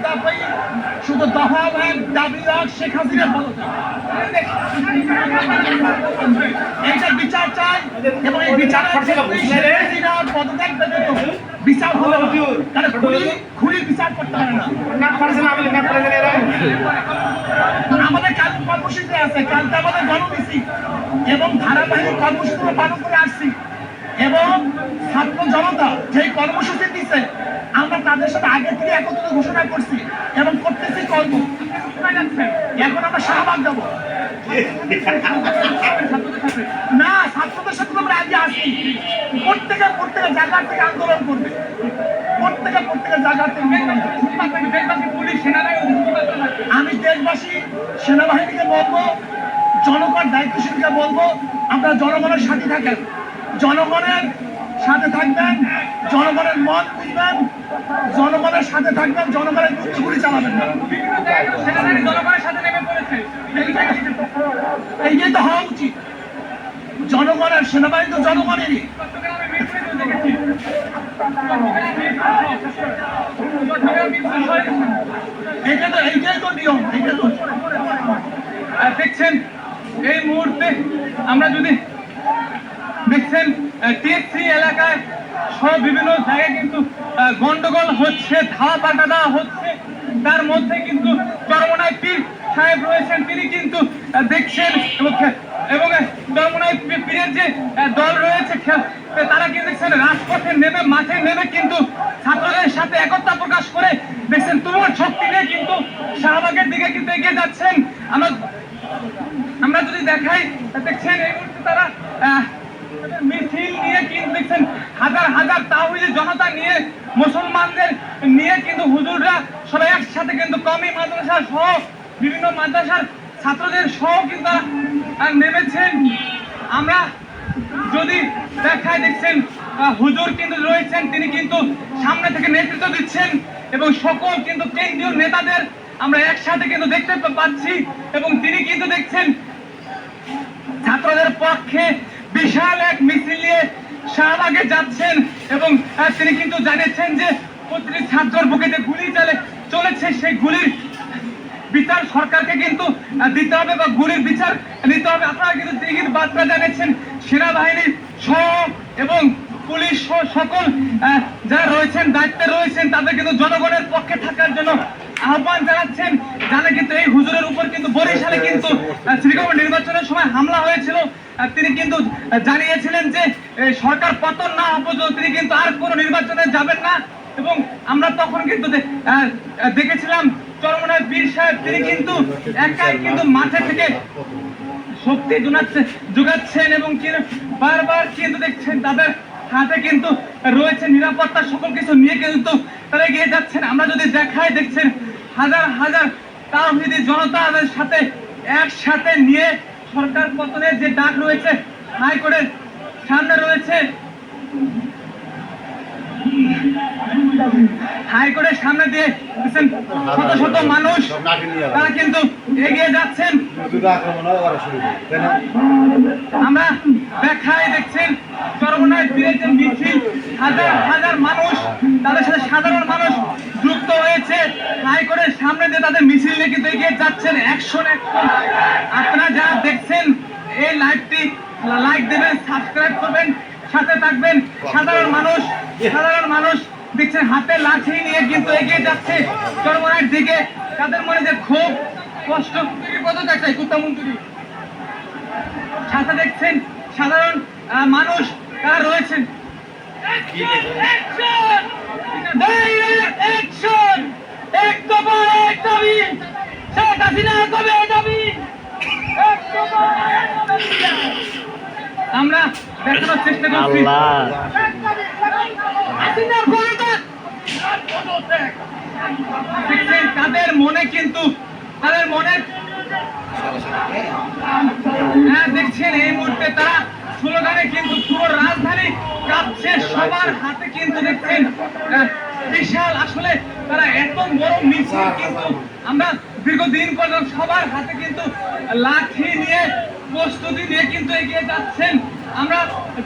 দাবি শুধু দফা এক দাবি রাখ শেখ হাসিনার পদত্যাগ। এইটা বিচার চাই এবং এই বিচারের পদত্যাগ ব্যতীত বিচার হবে কারণ খুলি বিচার করতে পারে না। আমাদের কাল কর্মসূচি আছে, কালকে আমাদের গণমিছিল এবং ধারাবাহিক কর্মসূচি পালন করে আসছি এবং ছাত্র জনতা যে কর্মসূচি দিচ্ছে আমরা তাদের সাথে আগে থেকে একত্রিত ঘোষণা করছি এবং করতেছি কর্ম। এখন আমরা শাহবাগ যাবো না, ছাত্রদের সাথে আমরা আগে আসছি। প্রত্যেকের জায়গার থেকে আন্দোলন করবে, প্রত্যেকের জায়গার থেকে আন্দোলন করবে। আমি দেশবাসী সেনাবাহিনীকে বলবো, জনগণ দায়িত্বশীলকে বলবো, আমরা জনগণের সাথে থাকেন, জনগণের সাথে থাকবেন, জনগণের মত বুঝবেন, জনগণের সাথে থাকবেন, জনগণের গুলি চালাবেন না। জনগণের সাথে নেমে পড়েছে, এইটাই তো হওয়া উচিত। জনগণের সেনাবাহিনী তো জনগণেরই। এইটাই তো নিয়ম। দেখছেন এই মুহূর্তে আমরা যদি দেখছেন টিএসসি এলাকায় সব বিভিন্ন জায়গায় কিন্তু গন্ডগোল হচ্ছে, ধাওয়া পাল্টা দেওয়া হচ্ছে। তার মধ্যে কিন্তু চরমনায় পীর সাহেব রয়েছেন, তিনি কিন্তু দেখছেন এবং চরমনায় পীরের যে দল রয়েছে তারা কিন্তু দেখছেন রাজপথে নেমে, মাঠে নেমে কিন্তু ছাত্রদের সাথে একতা প্রকাশ করে দেখছেন তুমুল শক্তি নিয়ে কিন্তু শাহবাগের দিকে কিন্তু এগিয়ে যাচ্ছেন। আমরা যদি দেখাই, দেখছেন এই মুহূর্তে তারা মিছিল নিয়ে কিন্তু দেখছেন হাজার হাজার তাওহীদি জনতা নিয়ে, মুসলমানদের নিয়ে কিন্তু হুজুররা সবাই একসাথে কিন্তু কওমি মাদ্রাসা সহ বিভিন্ন মাদ্রাসার ছাত্রদের সহ কিন্তু নেমেছেন। আমরা যদি দেখাই, দেখছেন হুজুর কিন্তু রয়েছেন, তিনি কিন্তু সামনে থেকে নেতৃত্ব দিচ্ছেন এবং সকল কিন্তু কেন্দ্রীয় নেতাদের আমরা একসাথে কিন্তু দেখতে পাচ্ছি এবং তিনি কিন্তু দেখছেন ছাত্রদের পক্ষে বিশাল এক মিছিল নিয়ে শাহবাগে যাচ্ছেন এবং তিনি কিন্তু জানিয়েছেন যে প্রতিটি ছাত্রের বুকে যে গুলি চলেছে সেই গুলির বিচার সরকারকে কিন্তু দিতে হবে বা গুলির বিচার নিতে হবে। আপনারা কিন্তু দিঘির বার্তা জানিয়েছেন সেনাবাহিনীর সহ এবং পুলিশ সহ সকল যারা রয়েছেন, দায়িত্বে রয়েছেন, তাদের কিন্তু জনগণের পক্ষে থাকার জন্য আহ্বান জানাচ্ছেন। জানে কিন্তু এই হুজুরের উপর কিন্তু বরিশালে কিন্তু শ্রীকোট নির্বাচনের সময় হামলা হয়েছিল। তিনি কিন্তু জানিয়েছিলেন যে সরকার পতন না হওয়া পর্যন্ত তিনি কিন্তু আর কোনো নির্বাচনে যাবেন না এবং আমরা তখন কিন্তু দেখেছিলাম চরমনায় পীর সাহেব তিনি কিন্তু একাই কিন্তু মাঠে থেকে শক্তি যোগাচ্ছেন এবং বারবার কিন্তু দেখছেন তাদের হাতে কিন্তু রয়েছে নিরাপত্তা, সকল কিছু নিয়ে কিন্তু তারা এগিয়ে যাচ্ছেন। আমরা যদি দেখাই, দেখছেন হাজার হাজার তাওহীদি জনতাদের সাথে একসাথে নিয়ে সরকার পতনের যে ডাক রয়েছে হাইকোর্টের সামনে রয়েছে, হাইকোর্টের সামনে দিয়ে শত শত মানুষ তারা কিন্তু এগিয়ে যাচ্ছেন। আমরা দেখাই, দেখছেন চরমনায় পীরের যে মিছিল, হাজার হাজার মানুষ, তাদের সাথে সাধারণ মানুষ যুক্ত হয়েছে হাইকোর্টের সামনে দিয়ে তাদের মিছিল নিয়ে কিন্তু এগিয়ে যাচ্ছেন। অ্যাকশন। আপনারা যারা দেখছেন এই লাইভটি লাইক দেবেন, সাবস্ক্রাইব করবেন, সাথে থাকবেন। সাধারণ মানুষ দেখছেন হাতে লাঠি নিয়ে কিন্তু এগিয়ে যাচ্ছে চরমনায়ের দিকে। তাদের মনে যে খুব কষ্ট, একটাই কুত্তামন্ত্রী সাথে দেখছেন সাধারণ মানুষ তারা রয়েছেন। আমরা দেখানোর চেষ্টা করছি তাদের মনে কিন্তু তাদের মনের দেখছেন এই মুহূর্তে তারা স্লোগানে কিন্তু পুরো রাজধানী কাঁপছে, সবার হাতে কিন্তু দেখছেন বিশাল, আসলে তারা এত বড় মিছিল কিন্তু আমরা দীর্ঘদিন পর্যন্ত সবার হাতে কিন্তু লাঠি নিয়ে প্রস্তুতি নিয়ে কিন্তু এগিয়ে যাচ্ছেন। আমরা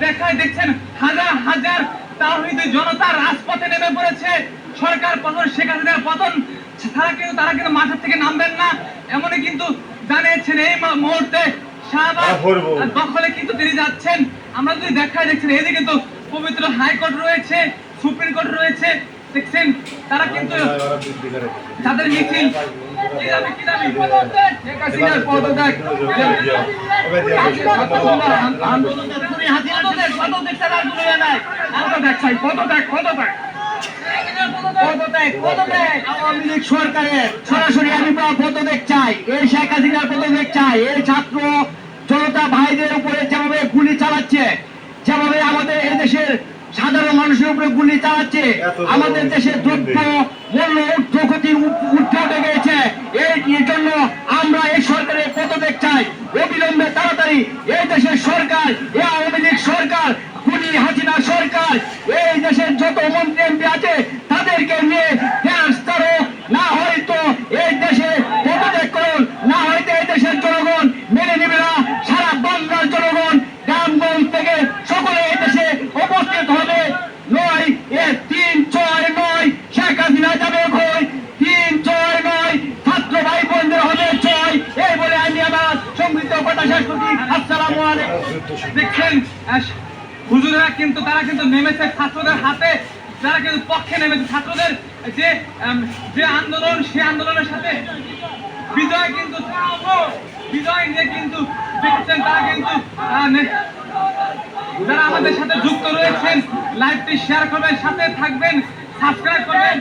দেখাই, দেখছেন হাজার হাজার তাওহীদি জনতা রাজপথে নেমে পড়েছে। সরকার পতন, শেখ হাসিনার পতন তারা কিন্তু মাঠের থেকে নামবেন না, এমনই কিন্তু জানিয়েছেন। এই মুহূর্তে শাহবাগ দখলে কিন্তু তিনি যাচ্ছেন। আমরা যদি দেখায় দেখছেন, এদিকে কিন্তু পবিত্র হাইকোর্ট রয়েছে, সুপ্রিম কোর্ট রয়েছে, দেখছেন তারা কিন্তু তাদের মিছিল কি দাবি শেখ হাসিনার পদত্যাগ, আন্দোলনের খুনি হাসিনার পদত্যাগ ছাড়া আর কোনো ইয়ে নাই। পদত্যাগ চাই, পদত্যাগ, পদত্যাগ, পদত্যাগ। আওয়ামী লীগ সরকারের সরাসরি আমি পদত্যাগ চাই, এই শেখ হাসিনার পদত্যাগ চাই। এই ছাত্র জনতা ভাইদের উপরে যেভাবে গুলি চালাচ্ছে, যেভাবে আমাদের এই দেশের সাধারণ মানুষের উপরে গুলি চালাচ্ছে, আমাদের দেশের দ্রব্য মূল্য ঊর্ধ্বগতির উঠে গেছে। এই জন্য আমরা এই সরকারের পদত্যাগ চাই অবিলম্বে, তাড়াতাড়ি। এই দেশের সরকার, এই আওয়ামী লীগ সরকার, খুনি হাসিনা সরকার, এই দেশের যত মন্ত্রী এমপি আছে তাদেরকে নিয়ে দেশ তারক, না হয়তো এই দেশে পদত্যাগ করুন, না হয়তো এই দেশের জনগণ মেনে নেবে না। সারা বাংলার জনগণ গ্রামগঞ্জ থেকে সকলে এই দেশে উপস্থিত হবে। 9-3-6-9 শেখ হাসিনা যাবে ভয়, 3-6-9 ছাত্র ভাই বোনদের হবে জয়। এই বলে আমি আমার সংক্ষিপ্ত কথা শেষ করছি। আসসালামু আলাইকুম। দেখছেন হুজুরেরা কিন্তু তারা কিন্তু নেমেছে ছাত্রদের হাতে, যারা কিন্তু পক্ষে নেমেছে। ছাত্রদের যে আন্দোলন, সেই আন্দোলনের সাথে বিজয় কিন্তু বিজয় নিয়ে কিন্তু দেখছেন তারা কিন্তু যারা আমাদের সাথে যুক্ত রয়েছেন, লাইভটি শেয়ার করবেন, সাথে থাকবেন, সাবস্ক্রাইব করবেন।